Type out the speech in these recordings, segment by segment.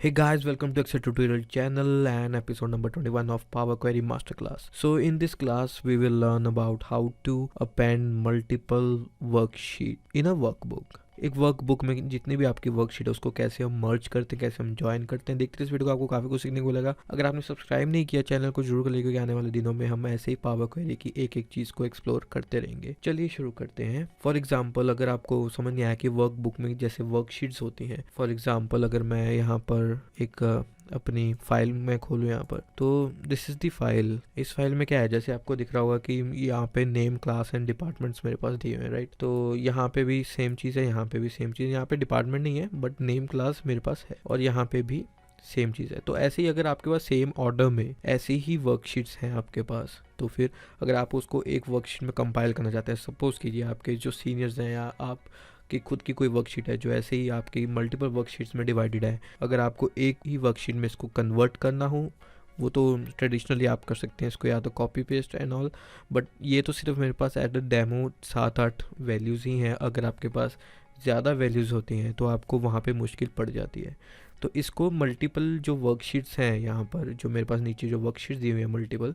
Hey guys, welcome to Excel tutorial channel and episode number 21 of Power Query Masterclass. So in this class we will learn about how to append multiple worksheet in a workbook. एक workbook में जितनी भी आपकी worksheet है उसको कैसे हम मर्ज करते हैं, कैसे हम ज्वाइन करते हैं, देखते हैं इस वीडियो को। आपको काफ़ी कुछ सीखने को मिलेगा। अगर आपने सब्सक्राइब नहीं किया चैनल को जरूर कर लीजिए, क्योंकि आने वाले दिनों में हम ऐसे ही पावर क्वेरी की एक एक चीज़ को एक्सप्लोर करते रहेंगे। चलिए शुरू करते हैं। फॉर एग्जाम्पल अगर आपको समझ नहीं आया कि वर्कबुक में जैसे वर्कशीट्स होती हैं, फॉर एग्जाम्पल अगर मैं यहाँ पर एक अपनी फाइल में खोलूँ यहाँ पर, तो दिस इज़ दी फाइल। इस फाइल में क्या है, जैसे आपको दिख रहा होगा कि यहाँ पे नेम, क्लास एंड डिपार्टमेंट्स मेरे पास दिए हुए हैं, राइट। तो यहाँ पे भी सेम चीज़ है, यहाँ पे भी सेम चीज़। यहाँ पे डिपार्टमेंट नहीं है बट नेम, क्लास मेरे पास है, और यहाँ पे भी सेम चीज़ है। तो ऐसे ही अगर आपके पास सेम ऑर्डर में ऐसी ही वर्कशीट्स हैं आपके पास, तो फिर अगर आप उसको एक वर्कशीट में कंपाइल करना चाहते हैं, सपोज कीजिए आपके जो सीनियर्स हैं या आप कि खुद की कोई वर्कशीट है जो ऐसे ही आपकी मल्टीपल वर्कशीट्स में डिवाइडेड है, अगर आपको एक ही वर्कशीट में इसको कन्वर्ट करना हो, वो तो ट्रेडिशनली आप कर सकते हैं इसको, या तो copy paste and all, but ये तो सिर्फ मेरे पास एट अ डेमो 7-8 वैल्यूज़ ही हैं। अगर आपके पास ज़्यादा वैल्यूज़ होती हैं तो आपको वहाँ पे मुश्किल पड़ जाती है। तो इसको मल्टीपल जो वर्कशीट्स हैं यहाँ पर, जो मेरे पास नीचे जो वर्कशीट्स दी हुई हैं मल्टीपल,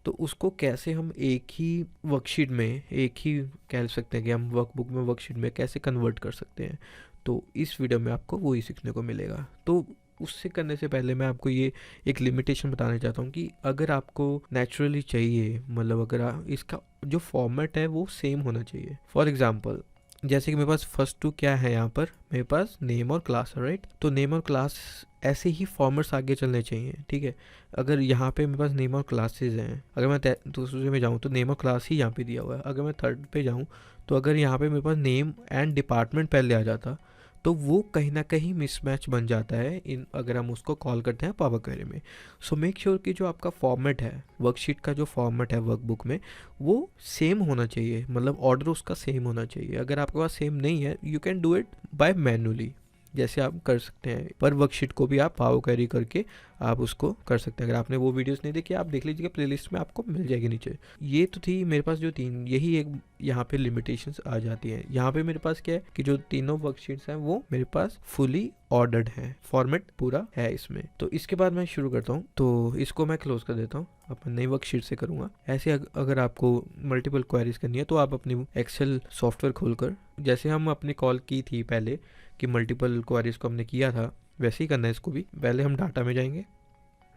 तो उसको कैसे हम एक ही वर्कशीट में, एक ही कह सकते हैं कि हम वर्कबुक में वर्कशीट में कैसे कन्वर्ट कर सकते हैं, तो इस वीडियो में आपको वही सीखने को मिलेगा। तो उससे करने से पहले मैं आपको ये एक लिमिटेशन बताना चाहता हूँ कि अगर आपको नेचुरली चाहिए, मतलब अगर इसका जो फॉर्मेट है वो सेम होना चाहिए। फॉर एग्जाम्पल जैसे कि मेरे पास फर्स्ट टू क्या है, यहाँ पर मेरे पास नेम और क्लास है, राइट। तो नेम और क्लास ऐसे ही फॉर्मेट्स आगे चलने चाहिए, ठीक है। अगर यहाँ पे मेरे पास नेम और क्लासेज हैं, अगर मैं दूसरे में जाऊँ तो नेम और क्लास ही यहाँ पे दिया हुआ है। अगर मैं थर्ड पे जाऊँ तो अगर यहाँ पे मेरे पास नेम एंड डिपार्टमेंट पहले आ जाता तो वो कहीं ना कहीं मिसमैच बन जाता है इन, अगर हम उसको कॉल करते हैं पावर क्वेरी में। सो मेक श्योर कि जो आपका फॉर्मेट है, वर्कशीट का जो फॉर्मेट है वर्कबुक में, वो सेम होना चाहिए, मतलब ऑर्डर उसका सेम होना चाहिए। अगर आपके पास सेम नहीं है, you can do it by manually, जैसे आप कर सकते हैं, पर वर्कशीट को भी आप पावर क्वेरी करके आप उसको कर सकते हैं। अगर आपने वो वीडियोस नहीं देखी, आप देख लीजिएगा, प्लेलिस्ट में आपको मिल जाएगी नीचे। ये तो थी मेरे पास जो तीन, यही एक यहाँ पे लिमिटेशंस आ जाती हैं। यहाँ पे मेरे पास क्या है कि जो तीनों वर्कशीट्स हैं वो मेरे पास फुली ऑर्डर्ड है, फॉर्मेट पूरा है इसमें। तो इसके बाद मैं शुरू करता हूँ, तो इसको मैं क्लोज कर देता हूँ, अपन नई वर्कशीट से करूँगा। ऐसे अगर आपको मल्टीपल क्वेरीज करनी है तो आप अपनी एक्सेल सॉफ्टवेयर खोलकर, जैसे हम अपनी कॉल की थी पहले कि मल्टीपल क्वेरीज को हमने किया था, वैसे ही करना है इसको भी। पहले हम डाटा में जाएंगे,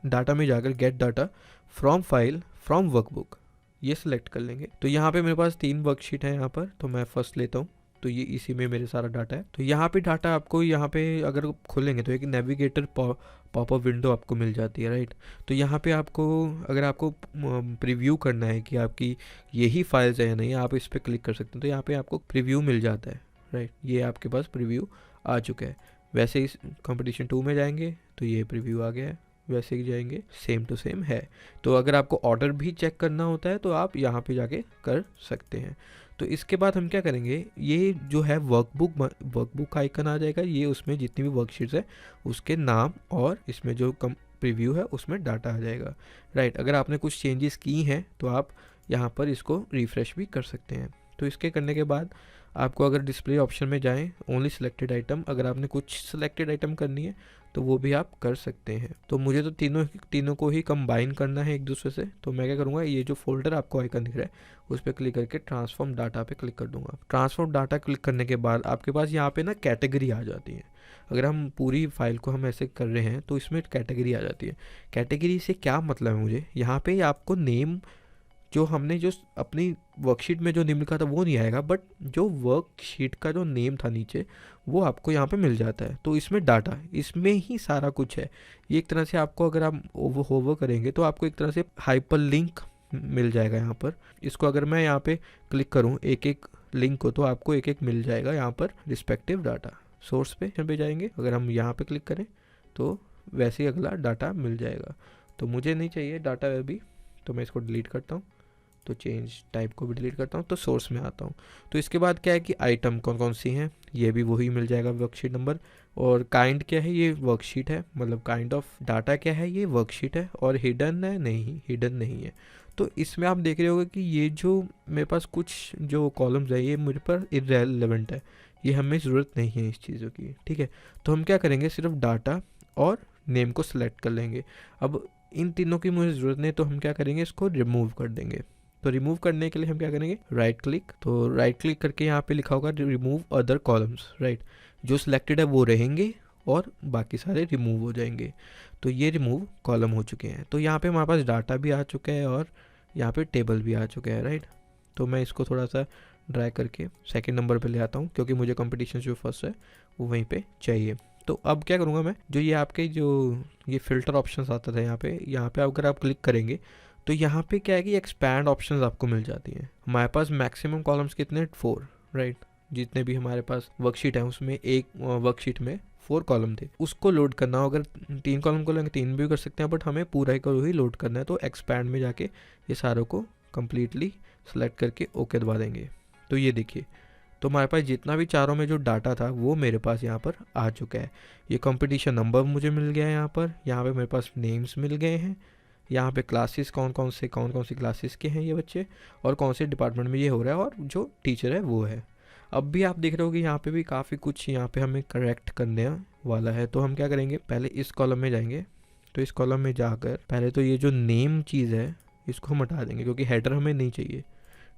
डाटा में जाकर gate data from file from workbook, ये सिलेक्ट कर लेंगे। तो यहाँ पे मेरे पास 3 वर्कशीट है यहाँ पर, तो मैं फर्स्ट लेता हूँ, तो ये इसी में मेरे सारा डाटा है। तो यहाँ पे डाटा आपको, यहाँ पे अगर खोलेंगे तो एक नेविगेटर पॉपअप विंडो आपको मिल जाती है, राइट। तो यहाँ पे आपको, अगर आपको प्रीव्यू करना है कि आपकी यही फाइल्स है या नहीं, आप इस पर क्लिक कर सकते हैं। तो यहाँ पे आपको प्रीव्यू मिल जाता है, राइट। ये आपके पास प्रीव्यू आ चुका है। वैसे ही कंपटीशन 2 में जाएंगे तो ये प्रीव्यू आ गया है, वैसे ही जाएंगे, सेम टू सेम है। तो अगर आपको ऑर्डर भी चेक करना होता है तो आप यहाँ पे जाके कर सकते हैं। तो इसके बाद हम क्या करेंगे, ये जो है वर्कबुक आइकन आ जाएगा, ये उसमें जितनी भी वर्कशीट्स है उसके नाम, और इसमें जो प्रीव्यू है उसमें डाटा आ जाएगा, राइट। अगर आपने कुछ चेंजेस की हैं तो आप यहाँ पर इसको रिफ्रेश भी कर सकते हैं। तो इसके करने के बाद आपको अगर डिस्प्ले ऑप्शन में जाएं, ओनली सिलेक्टेड आइटम, अगर आपने कुछ सिलेक्टेड आइटम करनी है तो वो भी आप कर सकते हैं। तो मुझे तो तीनों को ही कंबाइन करना है एक दूसरे से, तो मैं क्या करूँगा, ये जो फोल्डर आपको आइकन दिख रहा है उस पर क्लिक करके ट्रांसफॉर्म डाटा पे क्लिक कर दूंगा। ट्रांसफॉर्म डाटा क्लिक करने के बाद आपके पास यहाँ पे ना कैटेगरी आ जाती है। अगर हम पूरी फाइल को हम ऐसे कर रहे हैं तो इसमें कैटेगरी आ जाती है। कैटेगरी से क्या मतलब है मुझे, यहाँ पे आपको नेम, जो हमने जो अपनी वर्कशीट में जो नेम लिखा था वो नहीं आएगा, बट जो वर्कशीट का जो नेम था नीचे वो आपको यहाँ पे मिल जाता है। तो इसमें डाटा, इसमें ही सारा कुछ है। ये एक तरह से आपको, अगर आप होवर करेंगे तो आपको एक तरह से हाइपर लिंक मिल जाएगा यहाँ पर। इसको अगर मैं यहाँ पे क्लिक करूँ एक एक लिंक को, तो आपको एक एक मिल जाएगा यहाँ पर रिस्पेक्टिव डाटा। सोर्स पे जाएंगे, अगर हम यहाँ पे क्लिक करें तो वैसे ही अगला डाटा मिल जाएगा। तो मुझे नहीं चाहिए डाटा अभी, तो मैं इसको डिलीट करता हूँ। तो चेंज टाइप को भी डिलीट करता हूँ, तो सोर्स में आता हूँ। तो इसके बाद क्या है कि आइटम कौन कौन सी हैं, ये भी वही मिल जाएगा वर्कशीट नंबर, और काइंड क्या है, ये वर्कशीट है, मतलब काइंड ऑफ डाटा क्या है, ये वर्कशीट है, और हिडन है, नहीं हिडन नहीं है। तो इसमें आप देख रहे होगे कि ये जो मेरे पास कुछ जो कॉलम्स है ये मेरे पर इररेलेवेंट है, ये हमें ज़रूरत नहीं है इस चीज़ों की, ठीक है। तो हम क्या करेंगे, सिर्फ डाटा और नेम को सिलेक्ट कर लेंगे। अब इन तीनों की मुझे ज़रूरत नहीं, तो हम क्या करेंगे, इसको रिमूव कर देंगे। तो रिमूव करने के लिए हम क्या करेंगे, राइट क्लिक, तो राइट क्लिक करके यहाँ पे लिखा होगा रिमूव अदर कॉलम्स, राइट। जो सिलेक्टेड है वो रहेंगे और बाकी सारे रिमूव हो जाएंगे। तो ये रिमूव कॉलम हो चुके हैं। तो यहाँ पे हमारे पास डाटा भी आ चुका है और यहाँ पे टेबल भी आ चुका है, राइट। तो मैं इसको थोड़ा सा ड्रैग करके सेकंड नंबर पे ले आता हूँ, क्योंकि मुझे कंपटीशन जो फर्स्ट है वो वहीं पे चाहिए। तो अब क्या करूँगा मैं, जो ये आपके जो ये फ़िल्टर ऑप्शंस आता था यहाँ पे अगर आप क्लिक करेंगे तो यहाँ पे क्या है कि एक्सपैंड ऑप्शंस आपको मिल जाती हैं। हमारे पास मैक्सिमम कॉलम्स कितने, 4, राइट। जितने भी हमारे पास वर्कशीट है उसमें एक वर्कशीट में 4 कॉलम थे, उसको लोड करना हो, अगर 3 कॉलम को लेंगे 3 भी कर सकते हैं, बट हमें पूरा ही लोड करना है। तो एक्सपैंड में जाके ये सारों को कम्प्लीटली सेलेक्ट करके ओके दबा देंगे। तो ये देखिए, तो हमारे पास जितना भी चारों में जो डाटा था वो मेरे पास यहाँ पर आ चुका है। ये कंपटीशन नंबर मुझे मिल गया है, यहाँ पे मेरे पास नेम्स मिल गए हैं, यहाँ पे क्लासेस कौन कौन सी क्लासेस के हैं ये बच्चे, और कौन से डिपार्टमेंट में ये हो रहा है, और जो टीचर है वो है। अब भी आप देख रहे हो कि यहाँ पे भी काफ़ी कुछ यहाँ पे हमें करेक्ट करने वाला है। तो हम क्या करेंगे, पहले इस कॉलम में जाएंगे। तो इस कॉलम में जाकर पहले तो ये जो नेम चीज़ है इसको हम हटा देंगे, क्योंकि हेडर हमें नहीं चाहिए,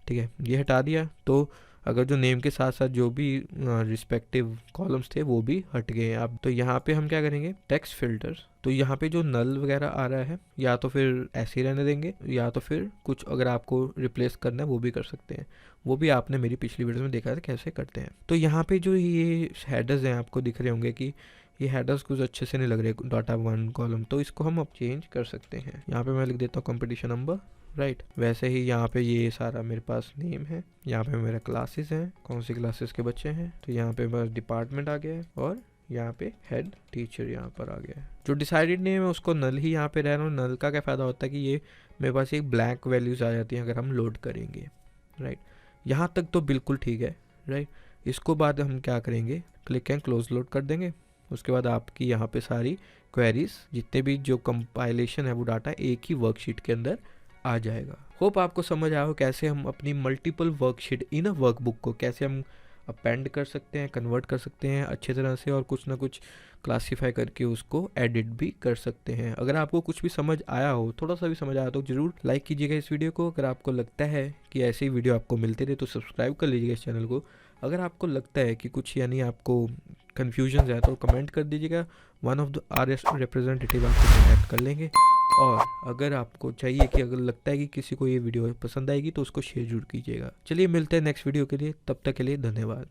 ठीक है। ये हटा दिया। तो अगर जो नेम के साथ साथ जो भी रिस्पेक्टिव कॉलम्स थे वो भी हट गए हैं। अब तो यहाँ पे हम क्या करेंगे, टेक्स्ट फिल्टर्स। तो यहाँ पे जो नल वगैरह आ रहा है, या तो फिर ऐसे ही रहने देंगे, या तो फिर कुछ अगर आपको रिप्लेस करना है वो भी कर सकते हैं। वो भी आपने मेरी पिछली वीडियो में देखा था कैसे करते हैं। तो यहाँ पे जो ये हेडर्स हैं आपको दिख रहे होंगे कि ये हेडर्स कुछ अच्छे से नहीं लग रहे, डाटा 1 कॉलम। तो इसको हम अब चेंज कर सकते हैं। यहाँ पे मैं लिख देता हूँ कंपटीशन नंबर, राइट। वैसे ही यहाँ पे ये सारा मेरे पास नेम है, यहाँ पे मेरा क्लासेस हैं, कौन सी क्लासेस के बच्चे हैं। तो यहाँ पे बस डिपार्टमेंट आ गया है, और यहाँ पे हेड टीचर यहाँ पर आ गया है। जो डिसाइडेड नेम है उसको नल ही यहाँ पे रह रहा हूँ। नल का क्या फ़ायदा होता है कि ये मेरे पास एक ब्लैंक वैल्यूज़ आ जाती हैं अगर हम लोड करेंगे, राइट। यहाँ तक तो बिल्कुल ठीक है, राइट। इसको बाद हम क्या करेंगे, क्लिक एंड क्लोज लोड कर देंगे। उसके बाद आपकी यहाँ पे सारी क्वेरीज, जितने भी जो कंपाइलेशन है वो डाटा एक ही वर्कशीट के अंदर आ जाएगा। होप आपको समझ आया हो कैसे हम अपनी मल्टीपल वर्कशीट इन अ वर्कबुक को कैसे हम अपेंड कर सकते हैं, कन्वर्ट कर सकते हैं अच्छे तरह से, और कुछ ना कुछ क्लासीफाई करके उसको एडिट भी कर सकते हैं। अगर आपको कुछ भी समझ आया हो, थोड़ा सा भी समझ आया तो ज़रूर लाइक कीजिएगा इस वीडियो को। अगर आपको लगता है कि ऐसे ही वीडियो आपको मिलते रहे तो सब्सक्राइब कर लीजिएगा इस चैनल को। अगर आपको लगता है कि कुछ यानी आपको कन्फ्यूजन है तो कमेंट कर दीजिएगा, one of the our representative आपको कॉन्टैक्ट कर लेंगे। और अगर आपको चाहिए कि अगर लगता है कि किसी को ये वीडियो पसंद आएगी तो उसको शेयर जरूर कीजिएगा। चलिए मिलते हैं नेक्स्ट वीडियो के लिए, तब तक के लिए धन्यवाद।